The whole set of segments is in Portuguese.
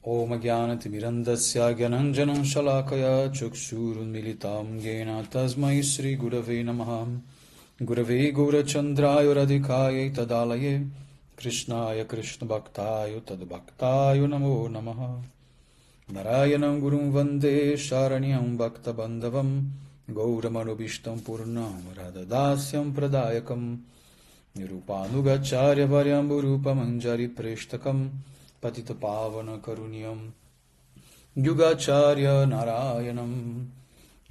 Om Jnanatimirandasya Gyananjanam Shalakaya Chakshurunmilitam Yena Tasmai Shri Gurave Namaha Gurave Gaurachandraya Radhikaya Tadalaye Krishnaya Krishna Bhaktaya Tadbhaktaya Namo Namaha Narayanam Gurum Vande Sharanyam Bhakta Bandhavam Gauramanubhishtam Purnam Radhadasyam Pradayakam Nirupanugacharya Varyamburupa Manjari Preshtakam Patita Pavana Karuniyam Yugacharya Narayanam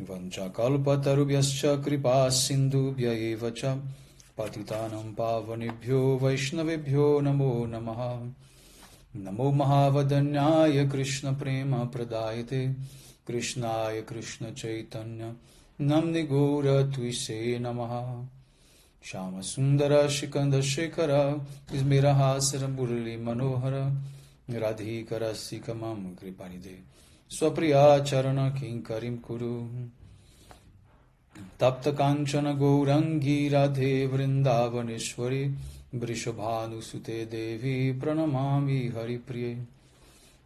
Vanchakalpatarubhyascha Kripa Sindhubhya evacha Patitanam Pavanebhyo Vaishnavebhyo Namo Namaha Namo Mahavadanyaya Krishna Prema Pradayate Krishnaya Krishna Chaitanya Namni Gaura Tuise Namaha Shama Sundara Shikanda Shekara Ismirahasara Murli Manohara Radhikara Sikamam Kripanide Swapriya Charana Kinkarim Kuru Tapta Kanchana Gourangi Radhe Vrindavaneshwari Vrishabhanu Sute Devi Pranamami Haripriye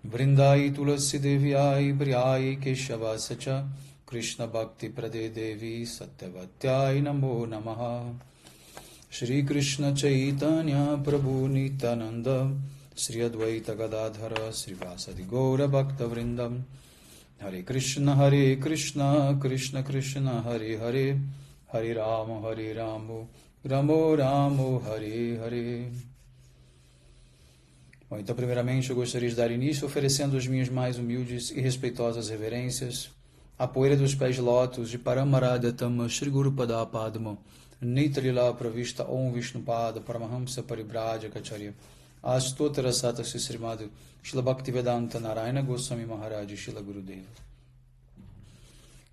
Vrindai Tulasi Devyai Briyai Keshava Sacha Krishna Bhakti Prade Devi Satyavatyai Namo Namaha Shri Krishna Chaitanya Prabhu Nityananda Sri Advaita Gadadhara Srivasadi Gaura Bhakta Vrindam Hare Krishna Krishna Krishna Hare Hare Hare Rama Ramo Ramo Hare Hare. Bom, então primeiramente eu gostaria de dar início oferecendo as minhas mais humildes e respeitosas reverências à poeira dos pés de lótus de Paramarada Tama Shri Guru Pada Padma Nitrila Pravista Om Vishnupada Paramahamsa Paribraja Kacharya Astotara Sata Srimad Shila Bhaktivedanta Narayana Goswami Maharaj Shila Gurudeva.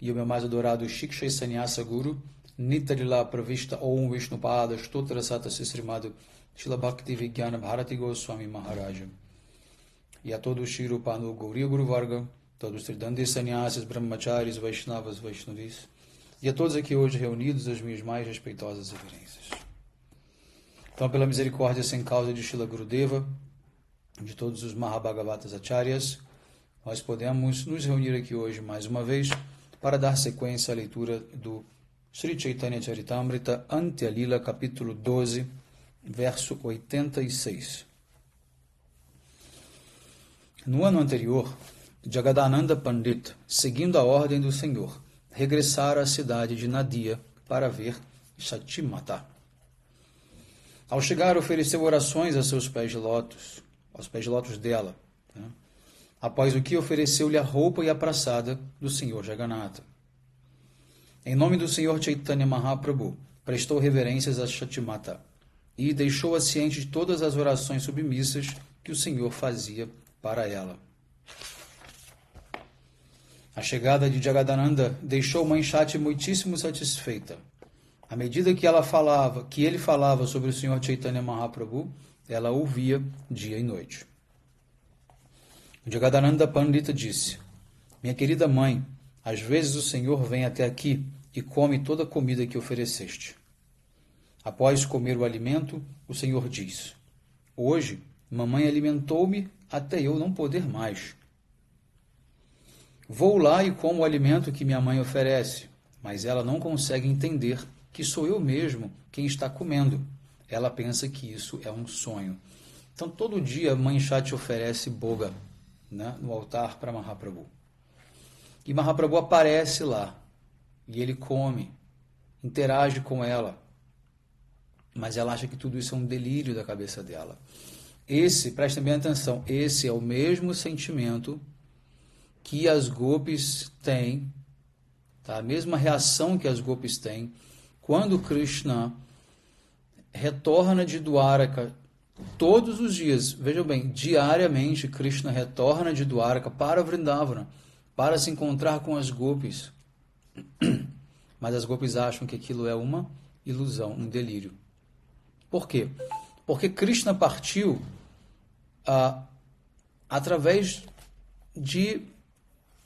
E o meu mais adorado Shiksha Sannyasa Guru Nitrila Pravista Om Vishnupada Astotara Sata Srimad Shila Bhaktivedanta Bharati Goswami Maharaj. E a todos Shri Panu Gauriya Guru Varga, todos os Tridandi Sannyasis, Brahmacharis, Vaishnavas, Vaishnavis, e a todos aqui hoje reunidos, as minhas mais respeitosas reverências. Então, pela misericórdia sem causa de Shila Gurudeva, de todos os Mahabhagavatas Acharyas, nós podemos nos reunir aqui hoje mais uma vez para dar sequência à leitura do Sri Chaitanya Charitamrita Antya Lila, capítulo 12, verso 86. No ano anterior, Jagadananda Pandit, seguindo a ordem do Senhor, regressara à cidade de Nadia para ver Shatimata. Ao chegar, ofereceu orações a seus pés de lótus, aos pés de lótus dela, né? Após o que ofereceu-lhe a roupa e a praçada do Senhor Jagannatha. Em nome do Senhor Chaitanya Mahaprabhu, prestou reverências a Shatimata e deixou-a ciente de todas as orações submissas que o Senhor fazia para ela. A chegada de Jagadananda deixou Manchati muitíssimo satisfeita. À medida que ele falava sobre o Senhor Chaitanya Mahaprabhu, ela ouvia dia e noite. Jagadananda Pandita disse: minha querida mãe, às vezes o Senhor vem até aqui e come toda a comida que ofereceste. Após comer o alimento, o Senhor diz: hoje, mamãe alimentou-me até eu não poder mais. Vou lá e como o alimento que minha mãe oferece, mas ela não consegue entender que sou eu mesmo quem está comendo. Ela pensa que isso é um sonho. Então, todo dia, a mãe Shati oferece boga, né, no altar para Mahaprabhu. E Mahaprabhu aparece lá, e ele come, interage com ela, mas ela acha que tudo isso é um delírio da cabeça dela. Prestem bem atenção, esse é o mesmo sentimento que as gopis têm, tá? A mesma reação que as gopis têm quando Krishna retorna de Dwaraka todos os dias. Vejam bem, diariamente Krishna retorna de Dwaraka para Vrindavana, para se encontrar com as gopis. Mas as gopis acham que aquilo é uma ilusão, um delírio. Por quê? Porque Krishna partiu através de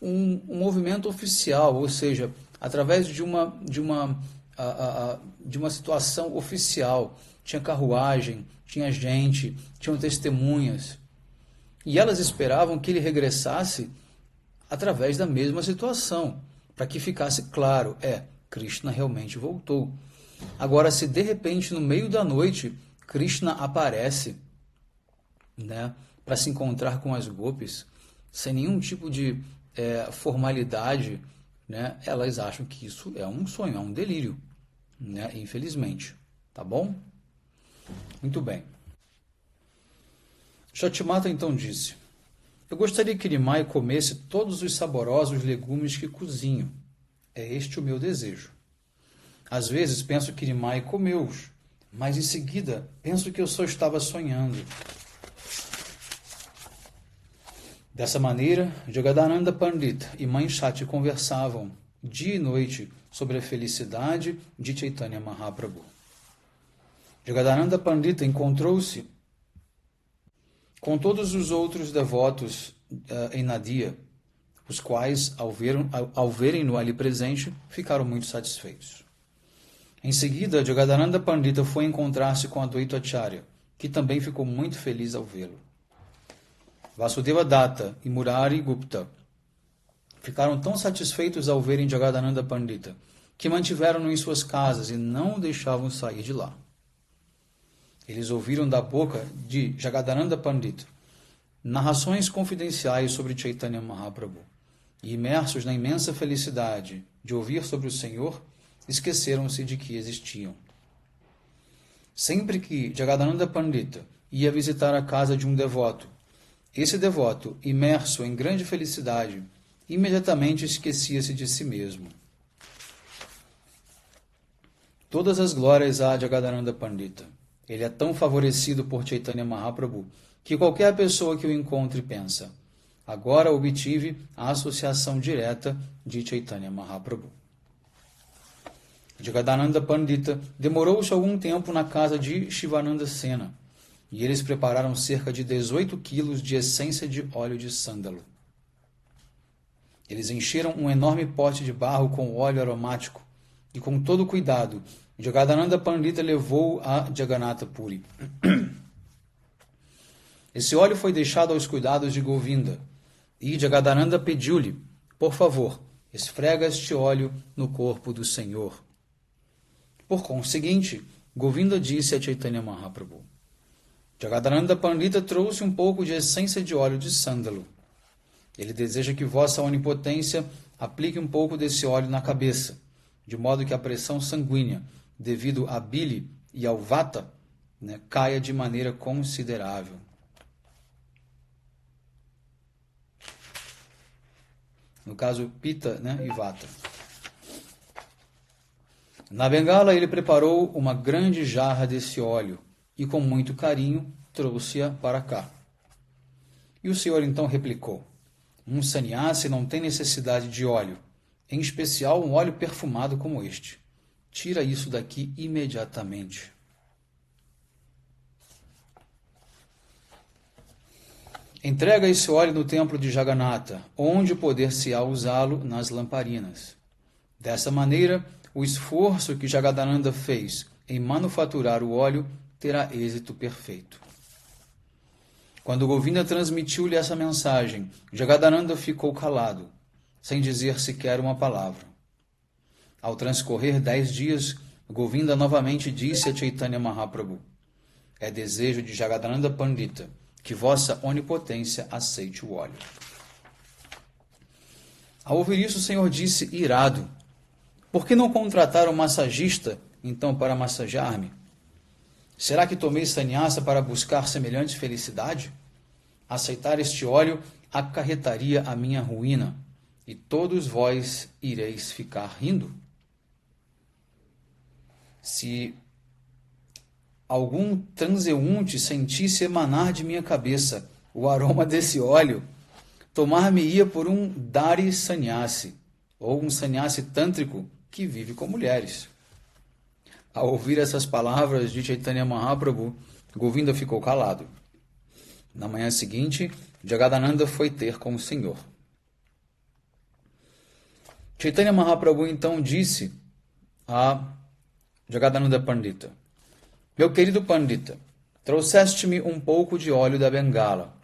um movimento oficial, ou seja, através de uma situação oficial. Tinha carruagem, tinha gente, tinham testemunhas. E elas esperavam que ele regressasse através da mesma situação, para que ficasse claro, Krishna realmente voltou. Agora, se de repente, no meio da noite, Krishna aparece, né, para se encontrar com as gopis, sem nenhum tipo de formalidade, né, elas acham que isso é um sonho, é um delírio, né, infelizmente. Tá bom? Muito bem. Shatimata então disse: eu gostaria que Nimai comesse todos os saborosos legumes que cozinho. É este o meu desejo. Às vezes penso que Nimai comeu-os, mas em seguida penso que eu só estava sonhando. Dessa maneira, Jagadananda Pandita e Mãe Shati conversavam dia e noite sobre a felicidade de Chaitanya Mahaprabhu. Jagadananda Pandita encontrou-se com todos os outros devotos em Nadia, os quais, ao verem-no ali presente, ficaram muito satisfeitos. Em seguida, Jagadananda Pandita foi encontrar-se com Advaita Acharya, que também ficou muito feliz ao vê-lo. Vasudeva Datta e Murari Gupta ficaram tão satisfeitos ao verem Jagadananda Pandita, que mantiveram-no em suas casas e não o deixavam sair de lá. Eles ouviram da boca de Jagadananda Pandita narrações confidenciais sobre Chaitanya Mahaprabhu e, imersos na imensa felicidade de ouvir sobre o Senhor, esqueceram-se de que existiam. Sempre que Jagadananda Pandita ia visitar a casa de um devoto, esse devoto, imerso em grande felicidade, imediatamente esquecia-se de si mesmo. Todas as glórias a Jagadananda Pandita. Ele é tão favorecido por Chaitanya Mahaprabhu que qualquer pessoa que o encontre pensa: agora obtive a associação direta de Chaitanya Mahaprabhu. Jagadananda Pandita demorou-se algum tempo na casa de Shivananda Sena e eles prepararam cerca de 18 quilos de essência de óleo de sândalo. Eles encheram um enorme pote de barro com óleo aromático e, com todo cuidado, Jagadananda Pandita levou a Jagannatha Puri. Esse óleo foi deixado aos cuidados de Govinda, e Jagadananda pediu-lhe: por favor, esfrega este óleo no corpo do Senhor. Por conseguinte, Govinda disse a Chaitanya Mahaprabhu: Jagadananda Pandita trouxe um pouco de essência de óleo de sândalo. Ele deseja que vossa onipotência aplique um pouco desse óleo na cabeça, de modo que a pressão sanguínea, devido à bile e ao vata, caia de maneira considerável. No caso, pita e vata. Na bengala, ele preparou uma grande jarra desse óleo e, com muito carinho, trouxe-a para cá. E o Senhor então replicou: um sannyasi não tem necessidade de óleo, em especial um óleo perfumado como este. Tira isso daqui imediatamente. Entrega esse óleo no templo de Jagannatha, onde poder-se-á usá-lo nas lamparinas. Dessa maneira, o esforço que Jagadananda fez em manufaturar o óleo terá êxito perfeito. Quando Govinda transmitiu-lhe essa mensagem, Jagadananda ficou calado, sem dizer sequer uma palavra. Ao transcorrer 10 dias, Govinda novamente disse a Chaitanya Mahaprabhu: é desejo de Jagadananda Pandita que vossa onipotência aceite o óleo. Ao ouvir isso, o Senhor disse, irado: por que não contratar um massagista, então, para massagear-me? Será que tomei sannyasa para buscar semelhante felicidade? Aceitar este óleo acarretaria a minha ruína, e todos vós ireis ficar rindo. Se algum transeunte sentisse emanar de minha cabeça o aroma desse óleo, tomar-me-ia por um Dari Sannyasi, ou um sannyasi tântrico que vive com mulheres. Ao ouvir essas palavras de Chaitanya Mahaprabhu, Govinda ficou calado. Na manhã seguinte, Jagadananda foi ter com o Senhor. Chaitanya Mahaprabhu então disse a Jagadananda Pandita: meu querido Pandita, trouxeste-me um pouco de óleo da bengala.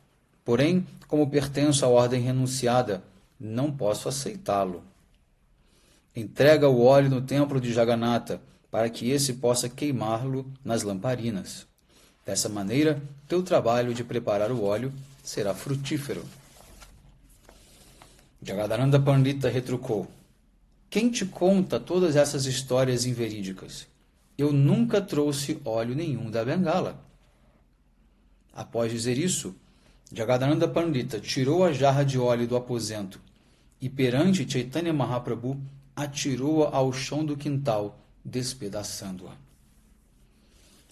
Porém, como pertenço à ordem renunciada, não posso aceitá-lo. Entrega o óleo no templo de Jagannatha, para que esse possa queimá-lo nas lamparinas. Dessa maneira, teu trabalho de preparar o óleo será frutífero. Jagadananda Pandita retrucou: quem te conta todas essas histórias inverídicas? Eu nunca trouxe óleo nenhum da Bengala. Após dizer isso, Jagadananda Pandita tirou a jarra de óleo do aposento e, perante Chaitanya Mahaprabhu, atirou-a ao chão do quintal, despedaçando-a.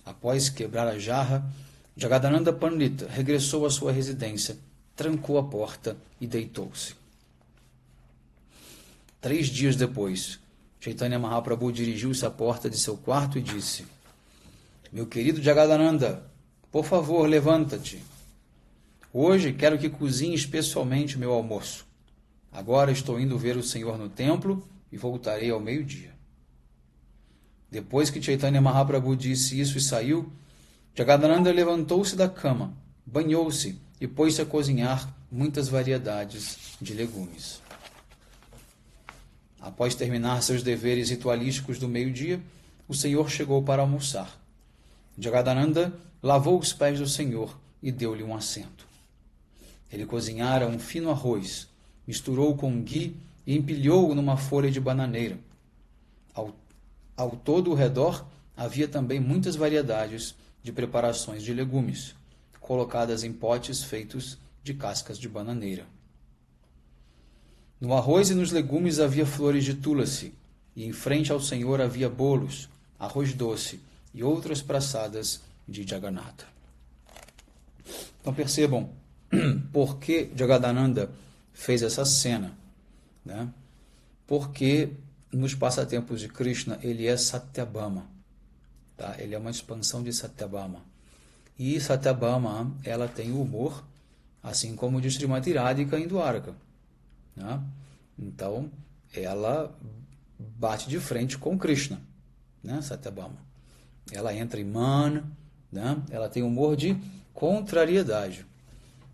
Após quebrar a jarra, Jagadananda Pandita regressou à sua residência, trancou a porta e deitou-se. 3 dias depois, Chaitanya Mahaprabhu dirigiu-se à porta de seu quarto e disse: meu querido Jagadananda, por favor, levanta-te. Hoje quero que cozinhe especialmente meu almoço. Agora estou indo ver o Senhor no templo e voltarei ao meio-dia. Depois que Chaitanya Mahaprabhu disse isso e saiu, Jagadananda levantou-se da cama, banhou-se e pôs-se a cozinhar muitas variedades de legumes. Após terminar seus deveres ritualísticos do meio-dia, o Senhor chegou para almoçar. Jagadananda lavou os pés do Senhor e deu-lhe um assento. Ele cozinhara um fino arroz, misturou com ghee e empilhou-o numa folha de bananeira. Ao todo o redor havia também muitas variedades de preparações de legumes, colocadas em potes feitos de cascas de bananeira. No arroz e nos legumes havia flores de tulasi, e em frente ao Senhor havia bolos, arroz doce e outras praçadas de Jagannatha. Então percebam por que Jagadananda fez essa cena, né? Porque nos passatempos de Krishna ele é Satyabhama, tá? Ele é uma expansão de Satyabhama. E Satyabhama, ela tem o humor, assim como de Srimati Radhika em Dwaraka, né? Então, ela bate de frente com Krishna, né? Satyabhama. Ela entra em man, né? Ela tem humor de contrariedade.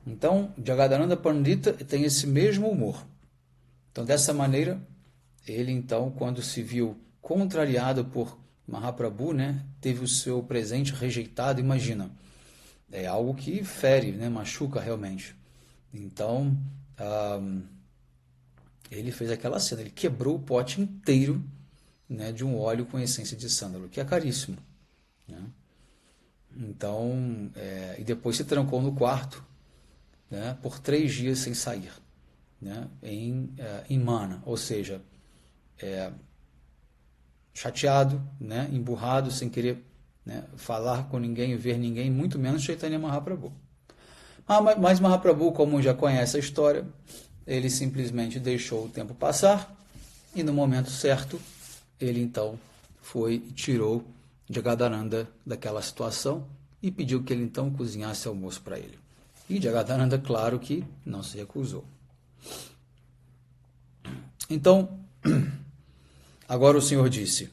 Então, Jagadananda Pandita tem esse mesmo humor. Então, dessa maneira, ele então, quando se viu contrariado por Mahaprabhu, né, teve o seu presente rejeitado, imagina, é algo que fere, né, machuca realmente. Então, ele fez aquela cena, ele quebrou o pote inteiro, né, de um óleo com essência de sândalo, que é caríssimo, né? Então, e depois se trancou no quarto, né, por 3 dias sem sair, né, em mana, ou seja, chateado, né, emburrado, sem querer, né, falar com ninguém, ver ninguém, muito menos Chaitanya Mahaprabhu. Mas Mahaprabhu, como já conhece a história, ele simplesmente deixou o tempo passar e no momento certo ele então foi e tirou Jagadananda daquela situação e pediu que ele então cozinhasse almoço para ele. E Jagadananda, claro que não se recusou. Então, agora o Senhor disse: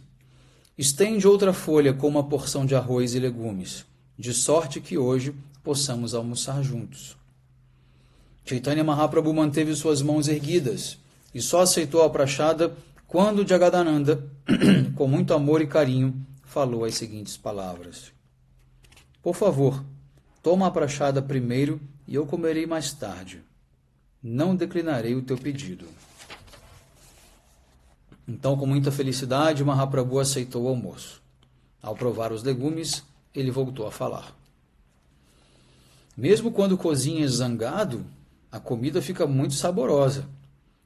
estende outra folha com uma porção de arroz e legumes, de sorte que hoje possamos almoçar juntos. Chaitanya Mahaprabhu manteve suas mãos erguidas e só aceitou a prachada quando Jagadananda, com muito amor e carinho, falou as seguintes palavras: por favor, toma a prachada primeiro e eu comerei mais tarde. Não declinarei o teu pedido. Então, com muita felicidade, Mahaprabhu aceitou o almoço. Ao provar os legumes, ele voltou a falar: mesmo quando cozinhas zangado, a comida fica muito saborosa.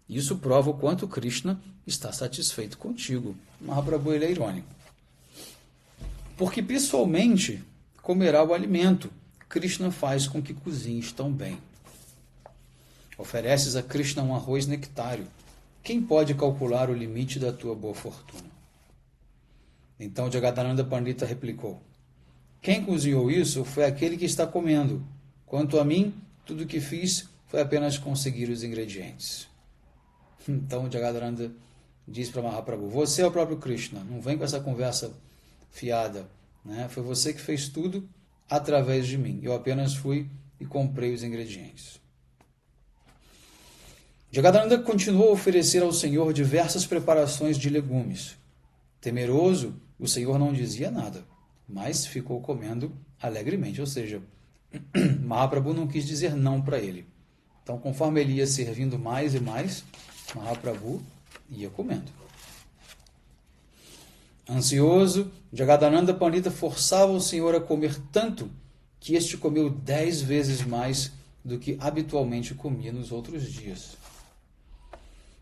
Isso prova o quanto Krishna está satisfeito contigo. Mahaprabhu, ele é irônico. Porque pessoalmente comerá o alimento. Krishna faz com que cozinhes tão bem. Ofereces a Krishna um arroz nectário. Quem pode calcular o limite da tua boa fortuna? Então Jagadananda Pandita replicou: quem cozinhou isso foi aquele que está comendo. Quanto a mim, tudo o que fiz foi apenas conseguir os ingredientes. Então Jagadananda disse para Mahaprabhu: você é o próprio Krishna, não vem com essa conversa fiada, né? Foi você que fez tudo através de mim. Eu apenas fui e comprei os ingredientes. Jagadananda continuou a oferecer ao Senhor diversas preparações de legumes. Temeroso, o Senhor não dizia nada, mas ficou comendo alegremente, ou seja, Mahaprabhu não quis dizer não para ele. Então, conforme ele ia servindo mais e mais, Mahaprabhu ia comendo. Ansioso, Jagadananda Pandita forçava o Senhor a comer tanto que este comeu 10 vezes mais do que habitualmente comia nos outros dias.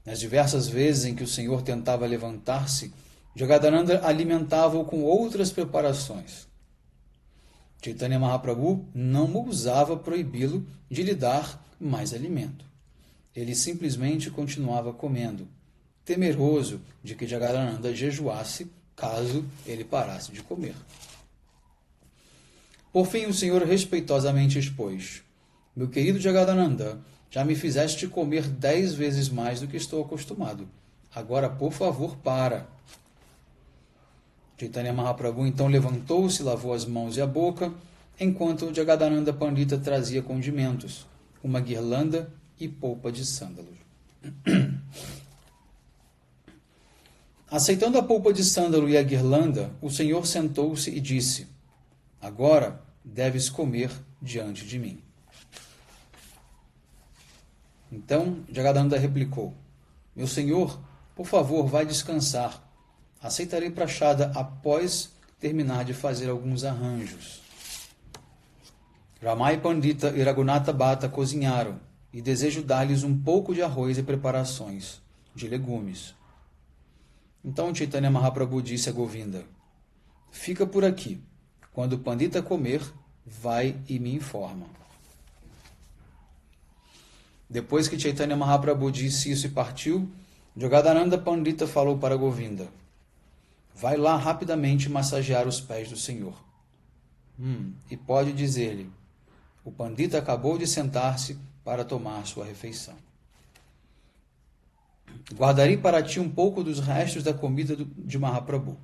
Nas diversas vezes em que o Senhor tentava levantar-se, Jagadananda alimentava-o com outras preparações. Chaitanya Mahaprabhu não ousava proibi-lo de lhe dar mais alimento. Ele simplesmente continuava comendo, temeroso de que Jagadananda jejuasse caso ele parasse de comer. Por fim, o Senhor respeitosamente expôs: meu querido Jagadananda, já me fizeste comer 10 vezes mais do que estou acostumado. Agora, por favor, para. Chaitanya Mahaprabhu então levantou-se, lavou as mãos e a boca, enquanto Jagadananda Pandita trazia condimentos, uma guirlanda e polpa de sândalo. Aceitando a polpa de sândalo e a guirlanda, o Senhor sentou-se e disse: agora deves comer diante de mim. Então Jagadananda replicou: meu Senhor, por favor, vai descansar. Aceitarei prachada após terminar de fazer alguns arranjos. Ramai Pandita e Raghunatha Bhatta cozinharam, e desejo dar-lhes um pouco de arroz e preparações de legumes. Então Chaitanya Mahaprabhu disse a Govinda: fica por aqui. Quando o Pandita comer, vai e me informa. Depois que Chaitanya Mahaprabhu disse isso e partiu, Jagadananda Pandita falou para Govinda: vai lá rapidamente massagear os pés do Senhor. E pode dizer-lhe: o Pandita acabou de sentar-se para tomar sua refeição. Guardarei para ti um pouco dos restos da comida de Mahaprabhu.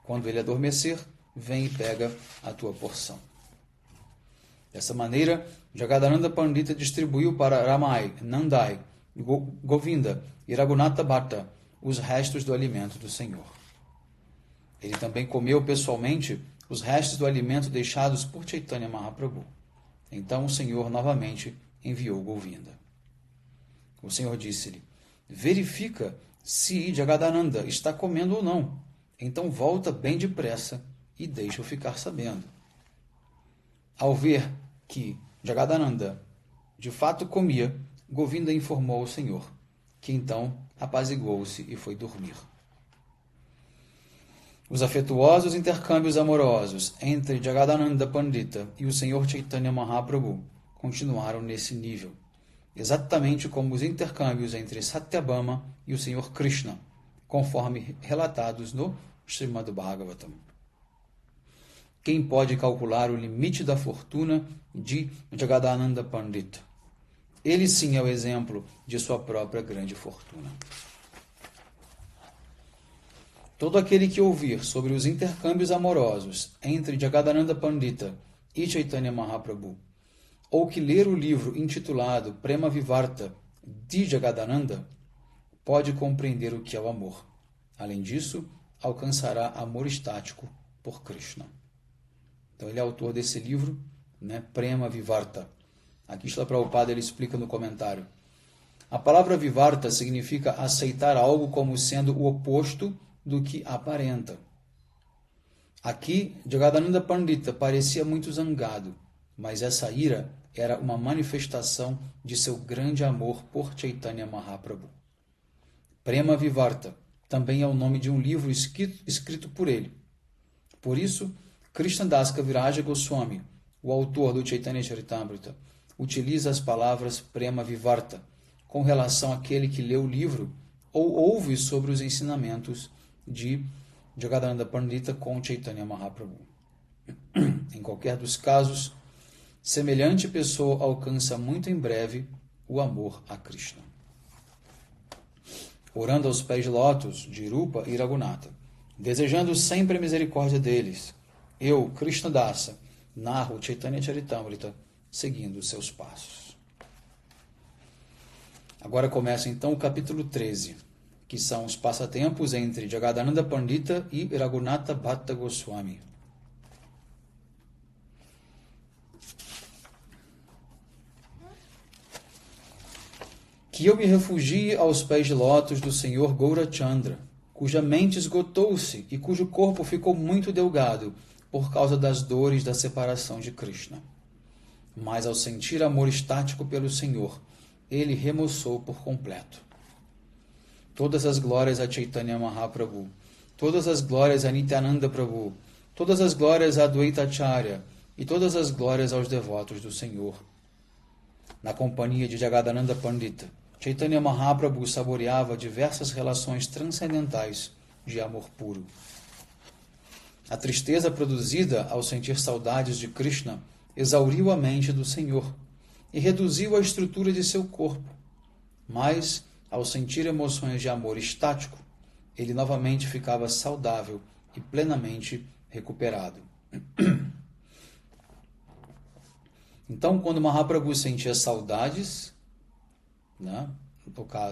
Quando ele adormecer, vem e pega a tua porção. Dessa maneira, Jagadananda Pandita distribuiu para Ramai, Nandai, Govinda e Raghunatha Bhatta os restos do alimento do Senhor. Ele também comeu pessoalmente os restos do alimento deixados por Chaitanya Mahaprabhu. Então o Senhor novamente enviou Govinda. O Senhor disse-lhe: verifica se Jagadananda está comendo ou não. Então volta bem depressa e deixa-o ficar sabendo. Ao ver que Jagadananda de fato comia, Govinda informou ao Senhor, que então apaziguou-se e foi dormir. Os afetuosos intercâmbios amorosos entre Jagadananda Pandita e o Senhor Chaitanya Mahaprabhu continuaram nesse nível, exatamente como os intercâmbios entre Satyabhama e o Senhor Krishna, conforme relatados no Srimad Bhagavatam. Quem pode calcular o limite da fortuna de Jagadananda Pandita? Ele sim é o exemplo de sua própria grande fortuna. Todo aquele que ouvir sobre os intercâmbios amorosos entre Jagadananda Pandita e Chaitanya Mahaprabhu, ou que ler o livro intitulado Prema Vivarta de Jagadananda, pode compreender o que é o amor. Além disso, alcançará amor estático por Krishna. Então ele é autor desse livro, Prema Vivarta. Aqui Srila Prabhupada ele explica no comentário. A palavra Vivarta significa aceitar algo como sendo o oposto do que aparenta. Aqui, Jagadananda Pandita parecia muito zangado, mas essa ira era uma manifestação de seu grande amor por Chaitanya Mahaprabhu. Prema Vivarta também é o nome de um livro escrito por ele. Por isso, Krishnadas Kaviraja Goswami, o autor do Chaitanya Charitamrita, utiliza as palavras Prema Vivarta com relação àquele que lê o livro ou ouve sobre os ensinamentos de Jagadananda Pandita com Chaitanya Mahaprabhu. Em qualquer dos casos, semelhante pessoa alcança muito em breve o amor a Krishna. Orando aos pés de lótus de Rupa e Raghunatha, desejando sempre a misericórdia deles, eu, Krishnadasa, narro Chaitanya Charitamrita seguindo os seus passos. Agora começa então o capítulo 13, que são os passatempos entre Jagadananda Pandita e Raghunatha Bhatta Goswami. Que eu me refugie aos pés de lótus do Senhor Gaurachandra, cuja mente esgotou-se e cujo corpo ficou muito delgado por causa das dores da separação de Krishna. Mas ao sentir amor estático pelo Senhor, ele remoçou por completo. Todas as glórias a Chaitanya Mahaprabhu, todas as glórias a Nityananda Prabhu, todas as glórias a Advaita Acharya e todas as glórias aos devotos do Senhor. Na companhia de Jagadananda Pandita, Chaitanya Mahaprabhu saboreava diversas relações transcendentais de amor puro. A tristeza produzida ao sentir saudades de Krishna exauriu a mente do Senhor e reduziu a estrutura de seu corpo. Mas, ao sentir emoções de amor estático, ele novamente ficava saudável e plenamente recuperado. Então, quando Mahaprabhu sentia saudades, né,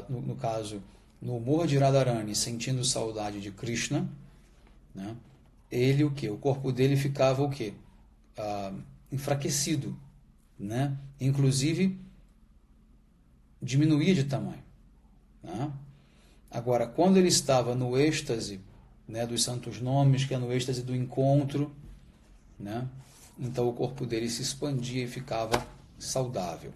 no caso, no humor de Radharani, sentindo saudade de Krishna, né, ele o quê? O corpo dele ficava o quê? Enfraquecido, né? Inclusive diminuía de tamanho, né? Agora, quando ele estava no êxtase, né, dos santos nomes, que é no êxtase do encontro, né, então o corpo dele se expandia e ficava saudável.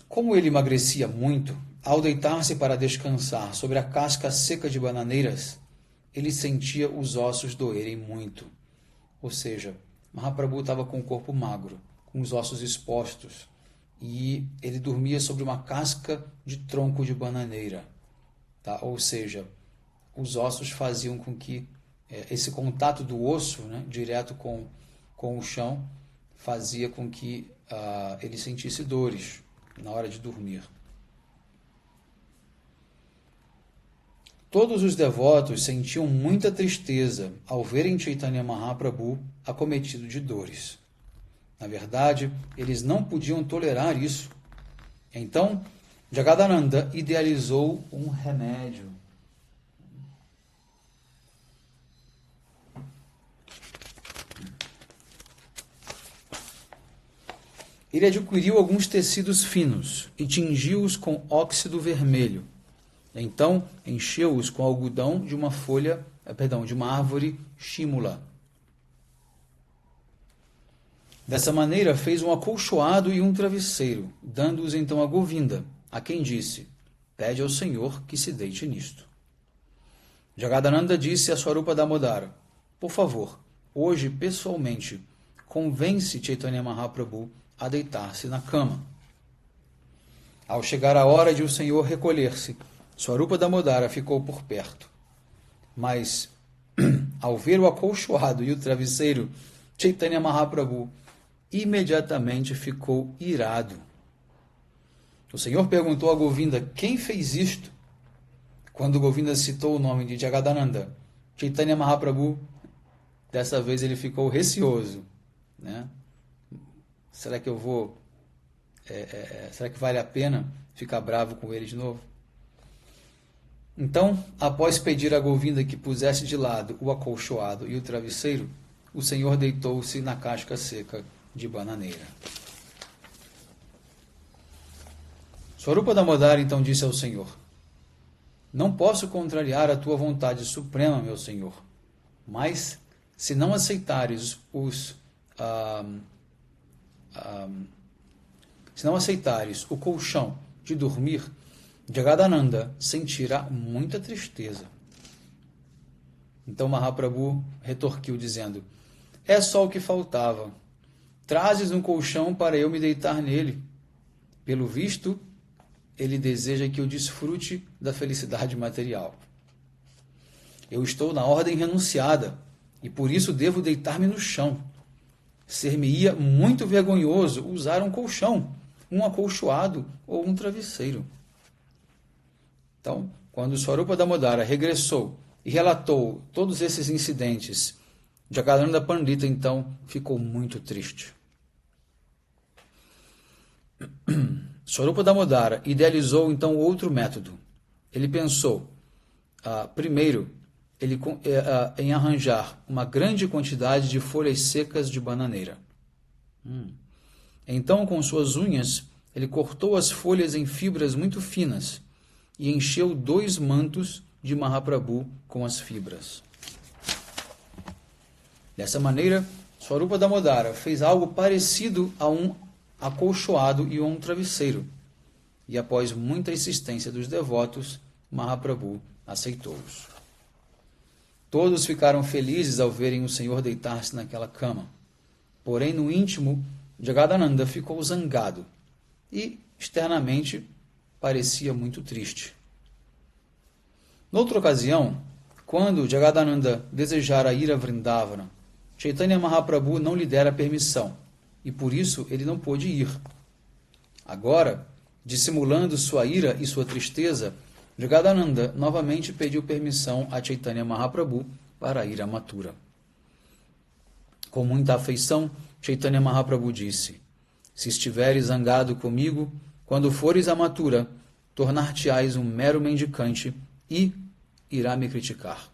Como ele emagrecia muito, ao deitar-se para descansar sobre a casca seca de bananeiras, ele sentia os ossos doerem muito. Ou seja, Mahaprabhu estava com o corpo magro, com os ossos expostos, e ele dormia sobre uma casca de tronco de bananeira. Tá? Ou seja, os ossos faziam com que esse contato do osso, né, direto com o chão, fazia com que ele sentisse dores na hora de dormir. Todos os devotos sentiam muita tristeza ao verem Chaitanya Mahaprabhu acometido de dores. Na verdade, eles não podiam tolerar isso. Então, Jagadananda idealizou um remédio. Ele adquiriu alguns tecidos finos e tingiu-os com óxido vermelho. Então, encheu-os com algodão de uma de uma árvore shimula. Dessa maneira, fez um acolchoado e um travesseiro, dando-os então a Govinda, a quem disse: pede ao Senhor que se deite nisto. Jagadananda disse a Swarupa Damodara: por favor, hoje, pessoalmente, convence Chaitanya Mahaprabhu a deitar-se na cama. Ao chegar a hora de o Senhor recolher-se, Swarupa Damodara ficou por perto. Mas, ao ver o acolchoado e o travesseiro, Chaitanya Mahaprabhu imediatamente ficou irado. O Senhor perguntou a Govinda: quem fez isto? Quando Govinda citou o nome de Jagadananda, Chaitanya Mahaprabhu, dessa vez ele ficou receoso, né? Será que será que vale a pena ficar bravo com ele de novo? Então, após pedir a Govinda que pusesse de lado o acolchoado e o travesseiro, o Senhor deitou-se na casca seca de bananeira. Swarupa Damodara então disse ao Senhor: não posso contrariar a tua vontade suprema, meu Senhor, mas se não aceitares o colchão de dormir, Jagadananda sentirá muita tristeza. Então Mahaprabhu retorquiu dizendo: é só o que faltava. Trazes um colchão para eu me deitar nele. Pelo visto, ele deseja que eu desfrute da felicidade material. Eu estou na ordem renunciada e por isso devo deitar-me no chão. Ser-me-ia muito vergonhoso usar um colchão, um acolchoado ou um travesseiro. Então, quando Swarupa Damodara regressou e relatou todos esses incidentes Jagadananda Pandita, então, ficou muito triste. Swarupa Damodara idealizou, então, outro método. Ele pensou, primeiro, em arranjar uma grande quantidade de folhas secas de bananeira. Então, com suas unhas, ele cortou as folhas em fibras muito finas e encheu 2 mantos de Mahaprabhu com as fibras. Dessa maneira, Swarupa Damodara fez algo parecido a um acolchoado e um travesseiro. E após muita insistência dos devotos, Mahaprabhu aceitou-os. Todos ficaram felizes ao verem o Senhor deitar-se naquela cama. Porém, no íntimo, Jagadananda ficou zangado e, externamente, parecia muito triste. Noutra ocasião, quando Jagadananda desejara ir a Vrindavana, Chaitanya Mahaprabhu não lhe dera permissão, e por isso ele não pôde ir. Agora, dissimulando sua ira e sua tristeza, Jagadananda novamente pediu permissão a Chaitanya Mahaprabhu para ir a Mathura. Com muita afeição, Chaitanya Mahaprabhu disse: se estiveres zangado comigo, quando fores a Mathura, tornar-te-ás um mero mendicante e irá me criticar.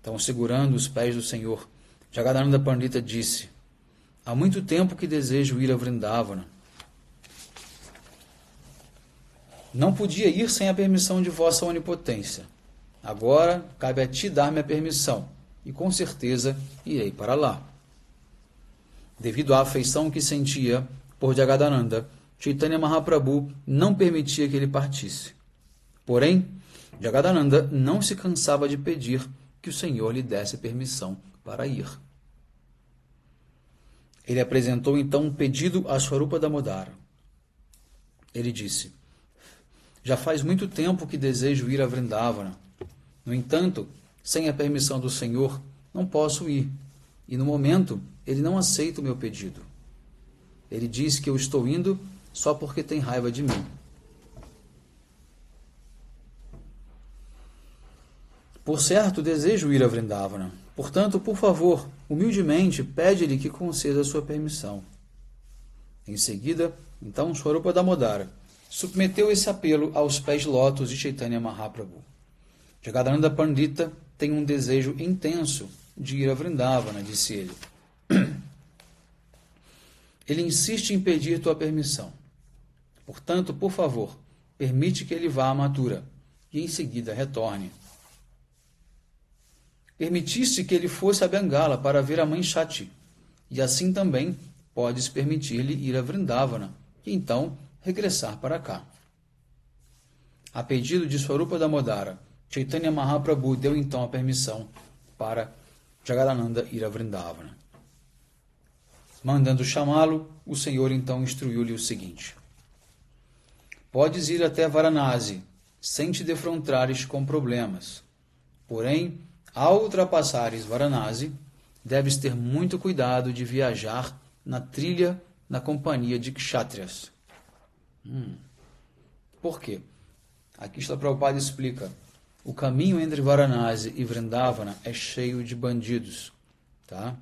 Então, segurando os pés do Senhor, Jagadananda Pandita disse: há muito tempo que desejo ir a Vrindavana. Não podia ir sem a permissão de vossa onipotência. Agora cabe a ti dar-me a permissão, e com certeza irei para lá. Devido à afeição que sentia por Jagadananda, Chaitanya Mahaprabhu não permitia que ele partisse. Porém, Jagadananda não se cansava de pedir que o Senhor lhe desse permissão para ir. Ele apresentou então um pedido a Swarupa Damodara. Ele disse: já faz muito tempo que desejo ir a Vrindavana. No entanto, sem a permissão do Senhor, não posso ir. E no momento, ele não aceita o meu pedido. Ele diz que eu estou indo só porque tem raiva de mim. Por certo, desejo ir a Vrindavana. Portanto, por favor, humildemente, pede-lhe que conceda a sua permissão. Em seguida, então, Swarupa Damodara submeteu esse apelo aos pés lótus de Chaitanya Mahaprabhu. Jagadananda Pandita tem um desejo intenso de ir a Vrindavana, disse ele. Ele insiste em pedir tua permissão. Portanto, por favor, permite que ele vá a Mathura e em seguida retorne. Permitiste que ele fosse a Bengala para ver a mãe Shati, e assim também podes permitir-lhe ir a Vrindavana e então regressar para cá. A pedido de Swarupa Damodara, Chaitanya Mahaprabhu deu então a permissão para Jagadananda ir a Vrindavana. Mandando chamá-lo, o Senhor então instruiu-lhe o seguinte: podes ir até Varanasi, sem te defrontares com problemas. Porém, ao ultrapassares Varanasi, deves ter muito cuidado de viajar na trilha na companhia de kshatriyas. Por quê? Aqui Srila Prabhupada explica: o caminho entre Varanasi e Vrindavana é cheio de bandidos, tá?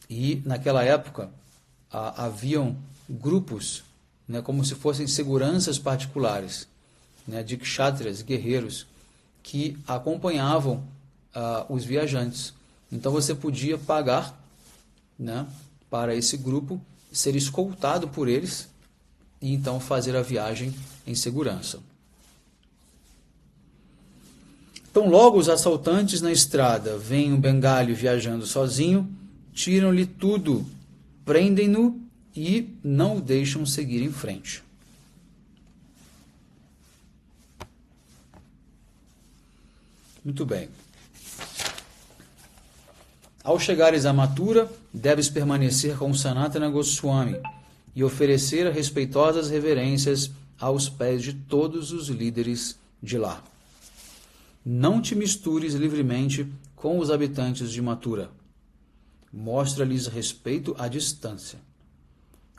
E naquela época haviam grupos, né, como se fossem seguranças particulares, né, de kshatriyas, guerreiros, que acompanhavam os viajantes. Então você podia pagar, né, para esse grupo ser escoltado por eles e então fazer a viagem em segurança. Então logo os assaltantes na estrada veem um bengalho viajando sozinho, tiram-lhe tudo, prendem-no e não o deixam seguir em frente. Muito bem. Ao chegares a Mathura, deves permanecer com Sanatana Goswami e oferecer respeitosas reverências aos pés de todos os líderes de lá. Não te mistures livremente com os habitantes de Mathura. Mostra-lhes respeito à distância.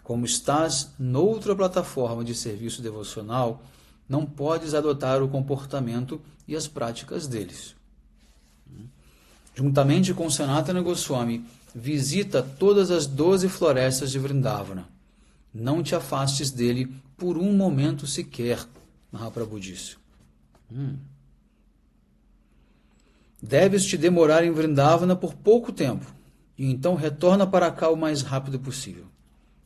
Como estás noutra plataforma de serviço devocional, não podes adotar o comportamento e as práticas deles. juntamente com Sanatana Goswami, visita todas as 12 florestas de Vrindavana. Não te afastes dele por um momento sequer, Mahaprabhu disse. Deves te demorar em Vrindavana por pouco tempo, e então retorna para cá o mais rápido possível.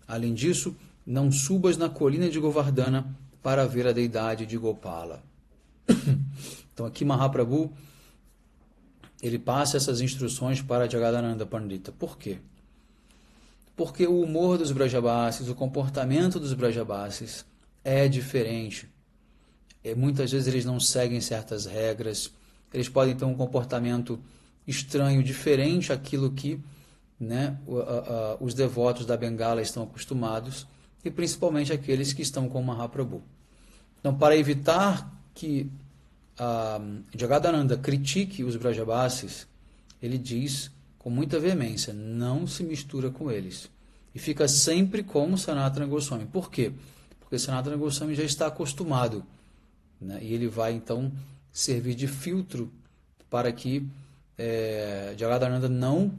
Além disso, não subas na colina de Govardhana para ver a deidade de Gopala. Então aqui Mahaprabhu, ele passa essas instruções para Jagadananda Pandita. Por quê? Porque o humor dos Brajabasis, o comportamento dos Brajabasis é diferente. Muitas vezes eles não seguem certas regras, eles podem ter um comportamento estranho, diferente àquilo que, né, os devotos da Bengala estão acostumados, e principalmente aqueles que estão com Mahaprabhu. Então, para evitar que Jagadananda critique os Brajabasis, ele diz com muita veemência, não se mistura com eles. E fica sempre com Sanatana Goswami. Por quê? Porque Sanatana Goswami já está acostumado, né? E ele vai, então, servir de filtro para que Jagadananda não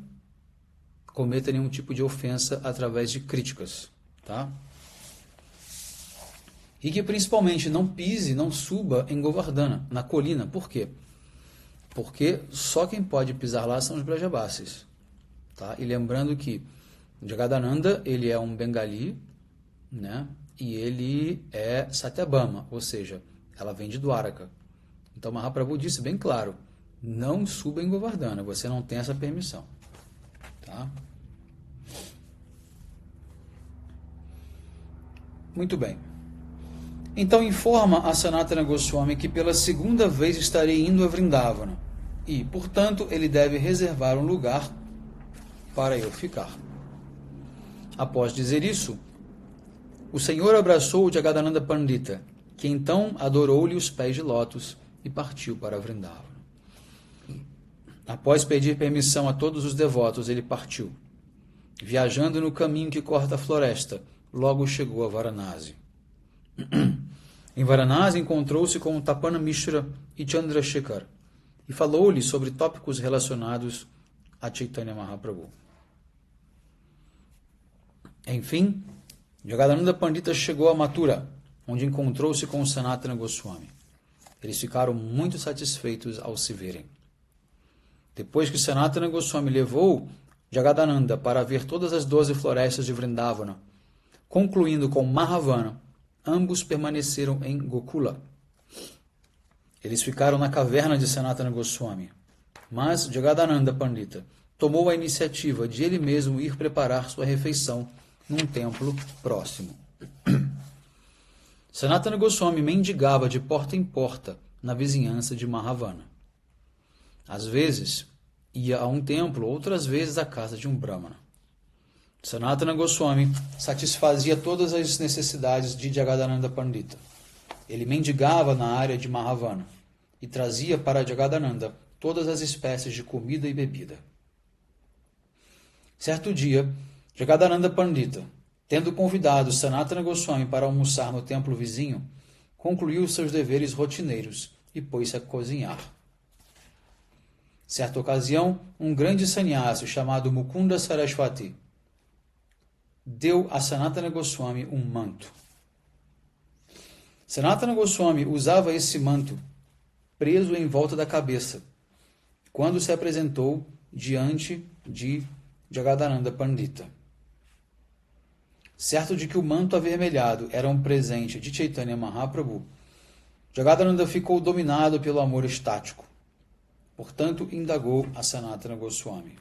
cometa nenhum tipo de ofensa através de críticas. Tá? E que principalmente não pise, não suba em Govardhana, na colina. Por quê? Porque só quem pode pisar lá são os Brajabasis. Tá? E lembrando que Jagadananda, ele é um Bengali, né? E ele é Satyabhama, ou seja, ela vem de Dwaraka. Então Mahaprabhu disse bem claro, não suba em Govardhana, você não tem essa permissão. Tá? Muito bem. Então informa a Sanatana Goswami que pela segunda vez estarei indo a Vrindavana e, portanto, ele deve reservar um lugar para eu ficar. Após dizer isso, o Senhor abraçou o Jagadananda Pandita, que então adorou-lhe os pés de lótus e partiu para Vrindavana. Após pedir permissão a todos os devotos, ele partiu. Viajando no caminho que corta a floresta, logo chegou a Varanasi. Em Varanasi encontrou-se com Tapana Mishra e Chandrasekhar e falou-lhe sobre tópicos relacionados a Chaitanya Mahaprabhu. Enfim, Jagadananda Pandita chegou a Mathura, onde encontrou-se com Sanatana Goswami. Eles ficaram muito satisfeitos ao se verem. Depois que Sanatana Goswami levou Jagadananda para ver todas as 12 florestas de Vrindavana, concluindo com Mahavana, ambos permaneceram em Gokula. Eles ficaram na caverna de Sanatana Goswami, mas Jagadananda Pandita tomou a iniciativa de ele mesmo ir preparar sua refeição num templo próximo. Sanatana Goswami mendigava de porta em porta na vizinhança de Mahavana. Às vezes, ia a um templo, outras vezes à casa de um brahmana. Sanatana Goswami satisfazia todas as necessidades de Jagadananda Pandita. Ele mendigava na área de Mahavana e trazia para Jagadananda todas as espécies de comida e bebida. Certo dia, Jagadananda Pandita, tendo convidado Sanatana Goswami para almoçar no templo vizinho, concluiu seus deveres rotineiros e pôs-se a cozinhar. Certa ocasião, um grande sannyasi chamado Mukunda Saraswati deu a Sanatana Goswami um manto. Sanatana Goswami usava esse manto preso em volta da cabeça quando se apresentou diante de Jagadananda Pandita. Certo de que o manto avermelhado era um presente de Chaitanya Mahaprabhu, Jagadananda ficou dominado pelo amor estático. Portanto, indagou a Sanatana Goswami.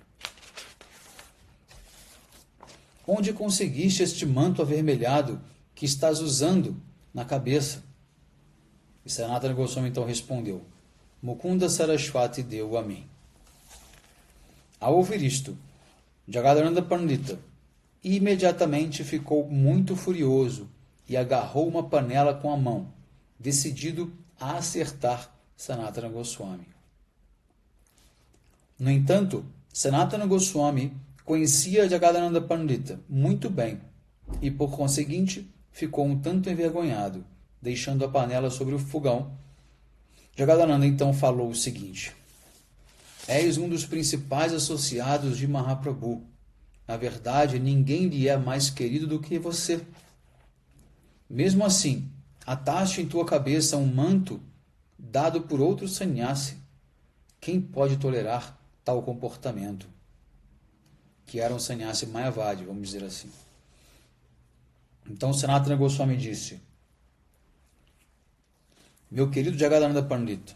Onde conseguiste este manto avermelhado que estás usando na cabeça? E Sanatana Goswami então respondeu, Mukunda Saraswati deu a mim. Ao ouvir isto, Jagadananda Pandita imediatamente ficou muito furioso e agarrou uma panela com a mão, decidido a acertar Sanatana Goswami. No entanto, Sanatana Goswami conhecia Jagadananda Pandita muito bem e, por conseguinte, ficou um tanto envergonhado, deixando a panela sobre o fogão. Jagadananda então falou o seguinte, És um dos principais associados de Mahaprabhu. Na verdade, ninguém lhe é mais querido do que você. Mesmo assim, ataste em tua cabeça um manto dado por outro sannyasi. Quem pode tolerar tal comportamento? Que era um sannyasi Mayavadi, vamos dizer assim. Então Sanatana Goswami disse: meu querido Jagadananda Pandita,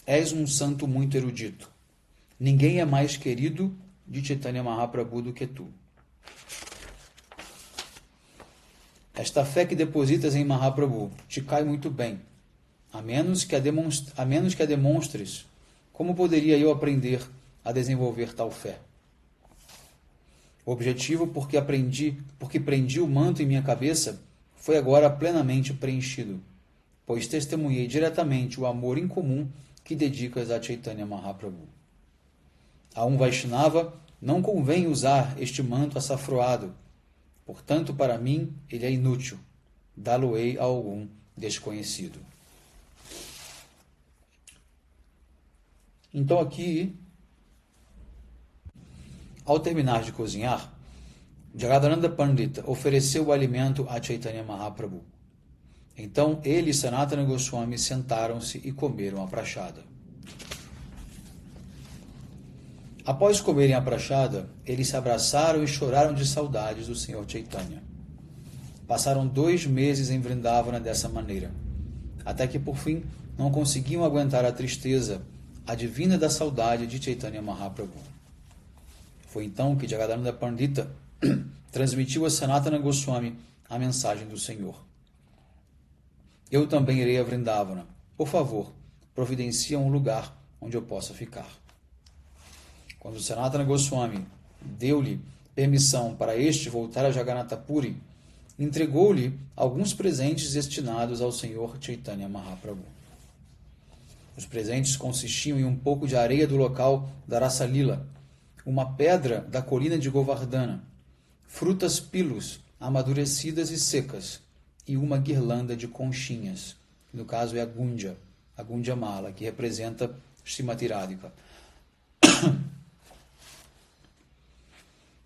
és um santo muito erudito. Ninguém é mais querido de Chaitanya Mahaprabhu do que tu. Esta fé que depositas em Mahaprabhu te cai muito bem, a menos que a demonstres. Como poderia eu aprender a desenvolver tal fé? O objetivo porque prendi o manto em minha cabeça foi agora plenamente preenchido, pois testemunhei diretamente o amor incomum que dedicas a Chaitanya Mahaprabhu. A um Vaishnava não convém usar este manto açafroado, portanto, para mim, ele é inútil. Dá-lo-ei a algum desconhecido. Então aqui, ao terminar de cozinhar, Jagadananda Pandita ofereceu o alimento a Chaitanya Mahaprabhu. Então ele e Sanatana Goswami sentaram-se e comeram a prashada. Após comerem a prashada, eles se abraçaram e choraram de saudades do Senhor Chaitanya. Passaram 2 meses em Vrindavana dessa maneira, até que por fim não conseguiam aguentar a tristeza advinda da saudade de Chaitanya Mahaprabhu. Foi então que Jagadananda Pandita transmitiu a Sanatana Goswami a mensagem do Senhor. Eu também irei a Vrindavana. Por favor, providencia um lugar onde eu possa ficar. Quando Sanatana Goswami deu-lhe permissão para este voltar a Jagannatha Puri, entregou-lhe alguns presentes destinados ao Senhor Chaitanya Mahaprabhu. Os presentes consistiam em um pouco de areia do local da Rasa Lila, uma pedra da colina de Govardhana, frutas pilos amadurecidas e secas e uma guirlanda de conchinhas, que no caso é a Gunja Mala, que representa Srimati Radhika.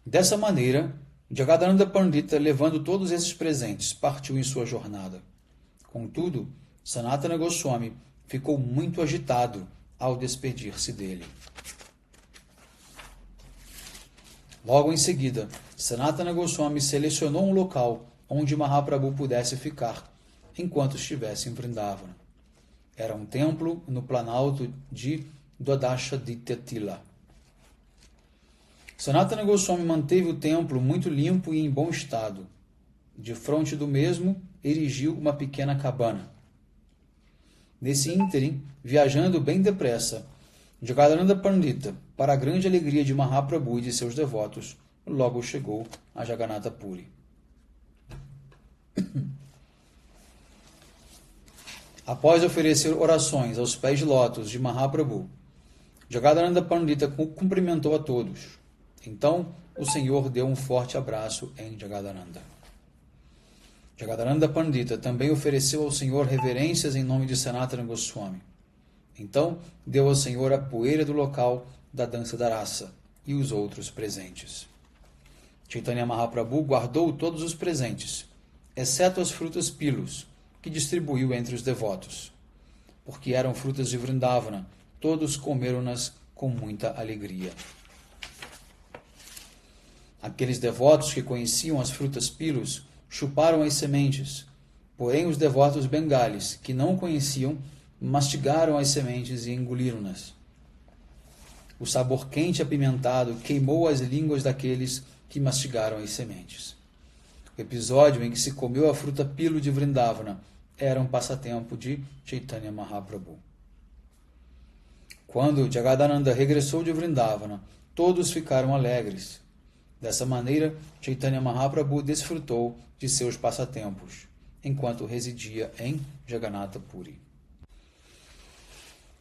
Dessa maneira, Jagadananda Pandita, levando todos esses presentes, partiu em sua jornada. Contudo, Sanatana Goswami ficou muito agitado ao despedir-se dele. Logo em seguida, Sanatana Goswami selecionou um local onde Mahaprabhu pudesse ficar enquanto estivesse em Vrindavana. Era um templo no planalto de Dwadashaditya Tila. Sanatana Goswami manteve o templo muito limpo e em bom estado. De fronte do mesmo, erigiu uma pequena cabana. Nesse ínterim, viajando bem depressa, Jagadananda Pandita, para a grande alegria de Mahaprabhu e de seus devotos, logo chegou a Jagannatha Puri. Após oferecer orações aos pés de lótus de Mahaprabhu, Jagadananda Pandita cumprimentou a todos. Então, o Senhor deu um forte abraço em Jagadananda. Jagadananda Pandita também ofereceu ao Senhor reverências em nome de Sanatana Goswami. Então, deu ao Senhor a poeira do local da dança da raça e os outros presentes. Chaitanya Mahaprabhu guardou todos os presentes, exceto as frutas pilos, que distribuiu entre os devotos. Porque eram frutas de Vrindavana, todos comeram-nas com muita alegria. Aqueles devotos que conheciam as frutas pilos chuparam as sementes, porém os devotos bengalis, que não conheciam, mastigaram as sementes e engoliram-nas. O sabor quente e apimentado queimou as línguas daqueles que mastigaram as sementes. O episódio em que se comeu a fruta pilo de Vrindavana era um passatempo de Chaitanya Mahaprabhu. Quando Jagadananda regressou de Vrindavana, todos ficaram alegres. Dessa maneira, Chaitanya Mahaprabhu desfrutou de seus passatempos, enquanto residia em Jagannatha Puri.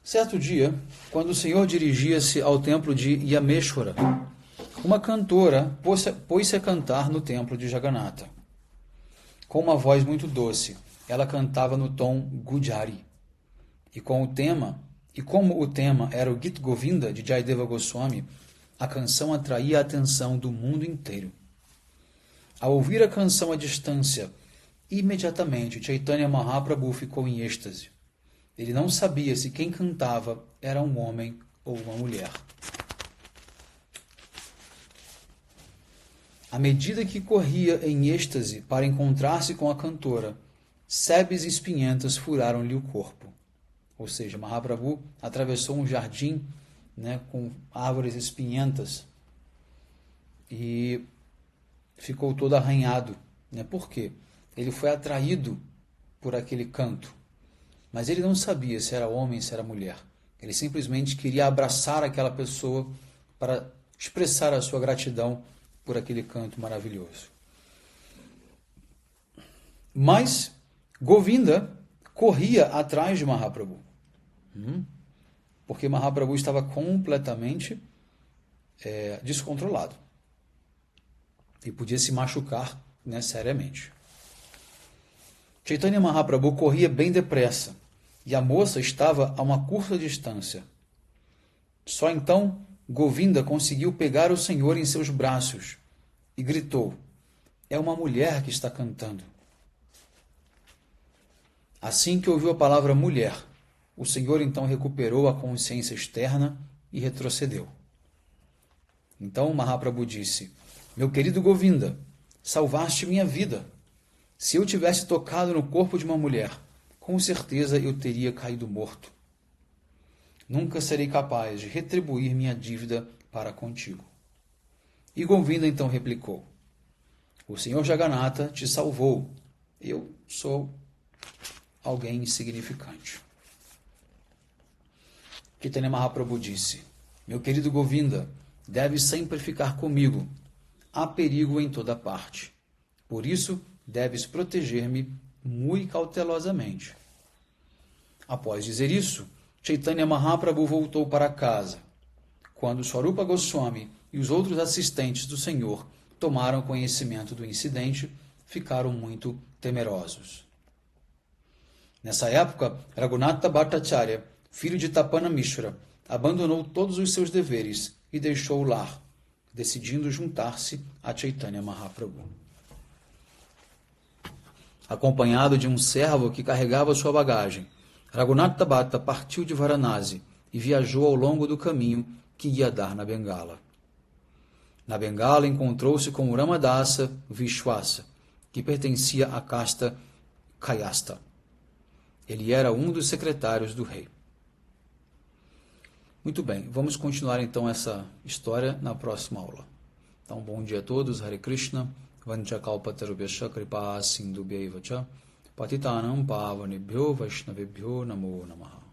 Certo dia, quando o Senhor dirigia-se ao templo de Yameshwara, uma cantora pôs-se a cantar no templo de Jagannatha. Com uma voz muito doce, ela cantava no tom Gujari, e com o tema E como o tema era o Gita Govinda de Jayadeva Goswami, a canção atraía a atenção do mundo inteiro. Ao ouvir a canção à distância, imediatamente Chaitanya Mahaprabhu ficou em êxtase. Ele não sabia se quem cantava era um homem ou uma mulher. À medida que corria em êxtase para encontrar-se com a cantora, sebes espinhentas furaram-lhe o corpo. Ou seja, Mahaprabhu atravessou um jardim, com árvores espinhentas e ficou todo arranhado. Por quê? Ele foi atraído por aquele canto, mas ele não sabia se era homem, se era mulher. Ele simplesmente queria abraçar aquela pessoa para expressar a sua gratidão por aquele canto maravilhoso. Mas Govinda corria atrás de Mahaprabhu, porque Mahaprabhu estava completamente descontrolado e podia se machucar seriamente. Chaitanya Mahaprabhu corria bem depressa e a moça estava a uma curta distância. Só então Govinda conseguiu pegar o Senhor em seus braços e gritou: "É uma mulher que está cantando." Assim que ouviu a palavra mulher, o Senhor então recuperou a consciência externa e retrocedeu. Então Mahaprabhu disse: "Meu querido Govinda, salvaste minha vida. Se eu tivesse tocado no corpo de uma mulher, com certeza eu teria caído morto. Nunca serei capaz de retribuir minha dívida para contigo." E Govinda então replicou: "O Senhor Jagannatha te salvou. Eu sou alguém insignificante." Chaitanya Mahaprabhu disse: "Meu querido Govinda, deves sempre ficar comigo. Há perigo em toda parte. Por isso, deves proteger-me muito cautelosamente." Após dizer isso, Chaitanya Mahaprabhu voltou para casa. Quando Swarupa Goswami e os outros assistentes do Senhor tomaram conhecimento do incidente, ficaram muito temerosos. Nessa época, Raghunatha Bhattacharya, filho de Tapana Mishra, abandonou todos os seus deveres e deixou o lar, decidindo juntar-se a Chaitanya Mahaprabhu. Acompanhado de um servo que carregava sua bagagem, Raghunatha Bhatta partiu de Varanasi e viajou ao longo do caminho que ia dar na Bengala. Na Bengala encontrou-se com Ramadasa Vishwasa, que pertencia à casta Kayasta. Ele era um dos secretários do rei. Muito bem, vamos continuar então essa história na próxima aula. Então, bom dia a todos, Hare Krishna, Vanchakalpatarubhyascha Kripa Sindhubhyaiva cha Patitanam Pavanebhyo Vaishnavebhyo Namo Namaha.